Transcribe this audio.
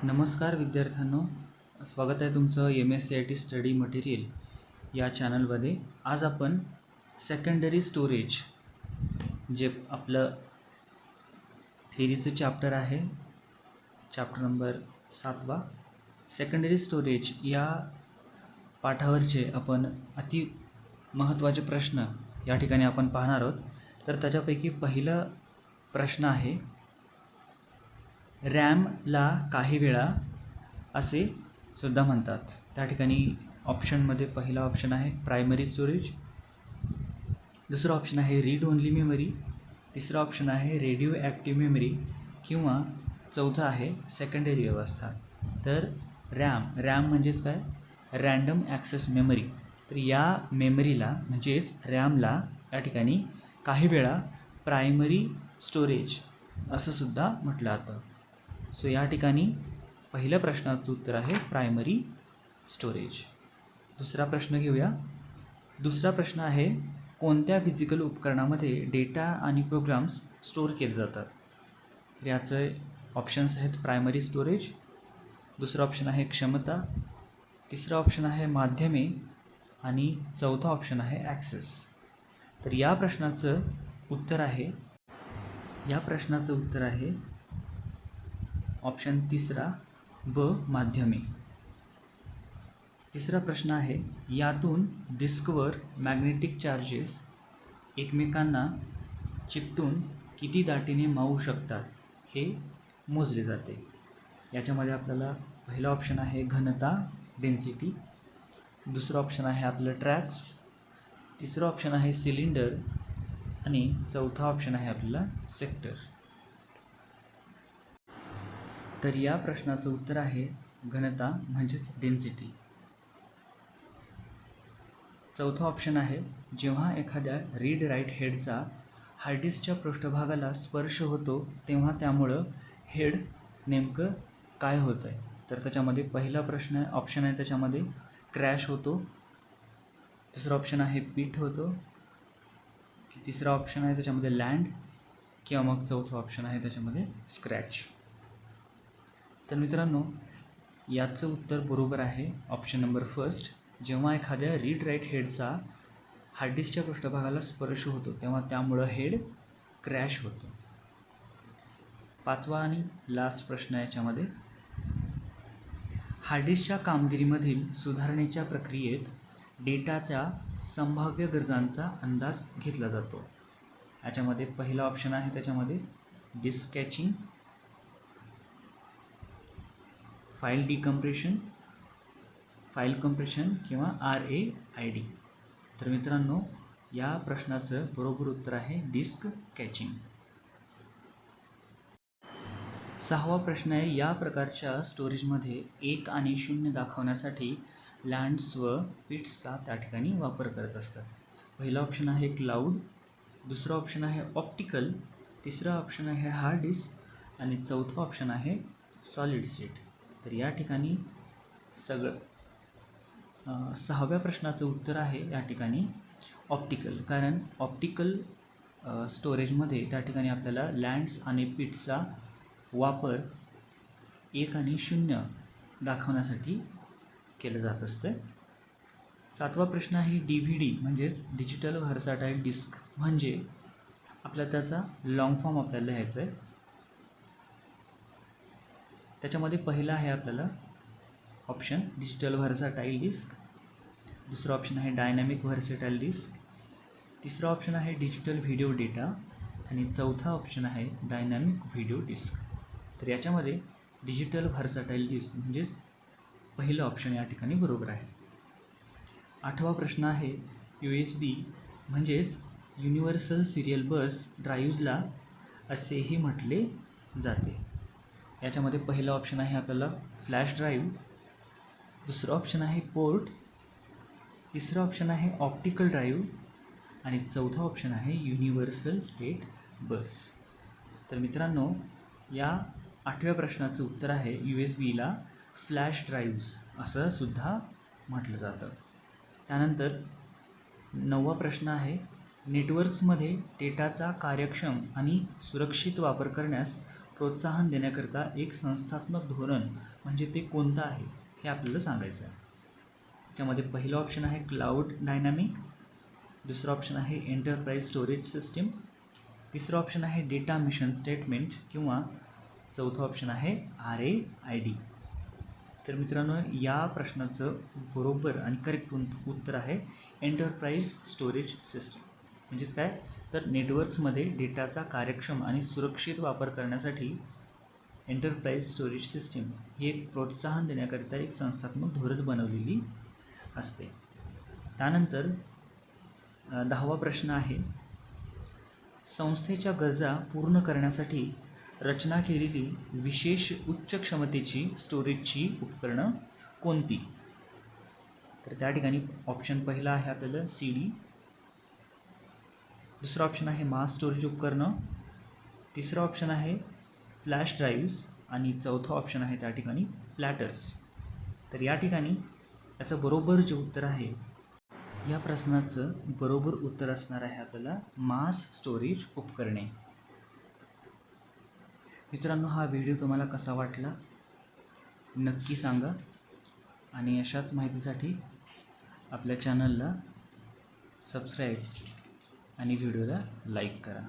नमस्कार विद्यार्थ्यांनो, स्वागत आहे तुमचं MSCIT स्टडी मटेरियल या चॅनलमध्ये. आज आपण सेकंडरी स्टोरेज जे आपलं थेरीचं चॅप्टर आहे, चॅप्टर नंबर 7 सेकंडरी स्टोरेज या पाठावरचे आपण अति महत्त्वाचे प्रश्न या ठिकाणी आपण पाहणार आहोत. तर त्याच्यापैकी पहिला प्रश्न आहे, रॅमला काही वेळा असे सुद्धा म्हणतात. त्या ठिकाणी ऑप्शनमध्ये पहिला ऑप्शन आहे प्रायमरी स्टोरेज, दुसरा ऑप्शन आहे रीड ओनली मेमरी, तिसरा ऑप्शन आहे रेडिओ ॲक्टिव्ह मेमरी किंवा चौथा आहे सेकंडरी अवस्था. तर रॅम म्हणजेच काय, रँडम ॲक्सेस मेमरी. तर या मेमरीला म्हणजेच रॅमला या ठिकाणी काही वेळा प्रायमरी स्टोरेज असं सुद्धा म्हटलं जातं. सो या ठिकाणी पहिल्या प्रश्नाचं उत्तर आहे प्रायमरी स्टोरेज. दुसरा प्रश्न घेऊया. दुसरा प्रश्न आहे, कोणत्या फिजिकल उपकरणामध्ये डेटा आणि प्रोग्राम्स स्टोअर केले जातात. तर याचे ऑप्शन्स आहेत प्रायमरी स्टोरेज, दुसरा ऑप्शन आहे क्षमता, तिसरा ऑप्शन आहे माध्यमे आणि चौथा ऑप्शन आहे ॲक्सेस. तर या प्रश्नाचं उत्तर आहे ऑप्शन तिसरा ब, माध्यमे. तिसरा प्रश्न आहे, यातून डिस्कवर मॅग्नेटिक चार्जेस एकमेकांना चिकटून किती दाटीने मावू शकतात हे मोजले जाते. याच्यामध्ये आपल्याला पहिला ऑप्शन आहे घनता, डेन्सिटी, दुसरा ऑप्शन आहे आपलं ट्रॅक्स, तिसरा ऑप्शन आहे सिलेंडर आणि चौथा ऑप्शन आहे आपल्याला सेक्टर. तर या प्रश्नाचं उत्तर आहे घनता म्हणजेच डेन्सिटी. चौथा ऑप्शन आहे, जेव्हा एखाद्या रीड राईट हेडचा हार्ड डिस्कच्या पृष्ठभागाला स्पर्श होतो तेव्हा त्यामुळं हेड नेमकं काय होतं आहे. तर त्याच्यामध्ये पहिला ऑप्शन आहे त्याच्यामध्ये क्रॅश होतो, दुसरा ऑप्शन आहे पीठ होतो, तिसरा ऑप्शन आहे त्याच्यामध्ये लँड किंवा मग चौथा ऑप्शन आहे त्याच्यामध्ये स्क्रॅच. तर मित्रांनो, याचं उत्तर बरोबर आहे ऑप्शन नंबर फर्स्ट. जेव्हा एखाद्या रीड राईट हेडचा हार्ड डिस्कच्या पृष्ठभागाला स्पर्श होतो तेव्हा त्यामुळं हेड क्रॅश होतो. पाचवा आणि लास्ट प्रश्न याच्यामध्ये, हार्ड डिस्कच्या कामगिरीमधील सुधारणेच्या प्रक्रियेत डेटाच्या संभाव्य गरजांचा अंदाज घेतला जातो. याच्यामध्ये पहिला ऑप्शन आहे त्याच्यामध्ये disk caching, file decompression, file compression किंवा RAID. तर मित्रांनो, या प्रश्नाचं बरोबर उत्तर आहे डिस्क कॅचिंग. सहावा प्रश्न आहे, या प्रकारच्या स्टोरेजमध्ये 1 आणि 0 दाखवण्यासाठी लँड्स व पिट्सचा त्या ठिकाणी वापर करत असतात. पहिला ऑप्शन आहे क्लाउड, दुसरा ऑप्शन आहे ऑप्टिकल, तिसरा ऑप्शन आहे हार्ड डिस्क आणि चौथा ऑप्शन आहे सॉलिड स्टेट. तर या ठिकाणी सहाव्या प्रश्नाचं उत्तर आहे या ठिकाणी ऑप्टिकल. कारण ऑप्टिकल स्टोरेजमध्ये त्या ठिकाणी आपल्याला लँड्स आणि पिट्सचा वापर 1 आणि 0 दाखवण्यासाठी केलं जात असतं. सातवा प्रश्न आहे DVD म्हणजेच डिजिटल व्हर्सॅटाईल डिस्क म्हणजे आपल्याला त्याचा लॉंग फॉर्म आपल्याला लिहायचा आहे. त्याच्यामध्ये पहिला आहे आपल्याला ऑप्शन डिजिटल व्हर्सॅटाईल डिस्क, दुसरा ऑप्शन आहे डायनॅमिक व्हर्सॅटाईल डिस्क, तिसरा ऑप्शन आहे डिजिटल व्हिडिओ डेटा आणि चौथा ऑप्शन आहे डायनॅमिक व्हिडिओ डिस्क. तर याच्यामध्ये डिजिटल व्हर्सॅटाईल डिस्क म्हणजेच पहिलं ऑप्शन या ठिकाणी बरोबर आहे. आठवा प्रश्न आहे, USB म्हणजेच युनिव्हर्सल सिरियल बस ड्राईव्हजला असेही म्हटले जाते. याच्यामध्ये पहिला ऑप्शन आहे आपल्याला फ्लॅश ड्राईव्ह, दुसरा ऑप्शन आहे पोर्ट, तिसरा ऑप्शन आहे ऑप्टिकल ड्राईव्ह आणि चौथा ऑप्शन आहे युनिव्हर्सल स्टेट बस. तर मित्रांनो, या आठव्या प्रश्नाचं उत्तर आहे USBला फ्लॅश ड्राईव्ह्ज असं सुद्धा म्हटलं जातं. त्यानंतर नववा प्रश्न आहे, नेटवर्क्समध्ये डेटाचा कार्यक्षम आणि सुरक्षित वापर करण्यास प्रोत्साहन देण्याकरता एक संस्थात्मक धोरण म्हणजे ते कोणतं आहे हे आपल्याला सांगायचं आहे. त्याच्यामध्ये पहिलं ऑप्शन आहे क्लाउड डायनॅमिक, दुसरं ऑप्शन आहे एंटरप्राइज स्टोरेज सिस्टीम, तिसरं ऑप्शन आहे डेटा मिशन स्टेटमेंट किंवा चौथं ऑप्शन आहे RAID. तर मित्रांनो, या प्रश्नाचं बरोबर आणि करेक्ट उत्तर आहे एंटरप्राइज स्टोरेज सिस्टीम. म्हणजेच काय, तर नेटवर्क्समध्ये डेटाचा कार्यक्षम आणि सुरक्षित वापर करण्यासाठी एंटरप्राइज स्टोरेज सिस्टीम ही एक प्रोत्साहन देण्याकरिता एक संस्थात्मक धोरण बनवलेली असते. त्यानंतर 10वा प्रश्न आहे, संस्थेच्या गरजा पूर्ण करण्यासाठी रचना केलेली विशेष उच्च क्षमतेची स्टोरेजची उपकरणं कोणती? तर त्या ठिकाणी ऑप्शन पहिला आहे आपल्याला CD, दुसरा ऑप्शन आहे मास स्टोरेज उपकरणं, तिसरा ऑप्शन आहे फ्लॅश ड्राईव्स आणि चौथा ऑप्शन आहे त्या ठिकाणी प्लॅटर्स. तर या ठिकाणी याचं बरोबर जे उत्तर आहे, या प्रश्नाचं बरोबर उत्तर असणार आहे आपल्याला मास स्टोरेज उपकरणे. मित्रांनो, हा व्हिडिओ तुम्हाला कसा वाटला नक्की सांगा आणि अशाच माहितीसाठी आपल्या चॅनलला सबस्क्राईब आणि व्हिडिओला लाईक करा.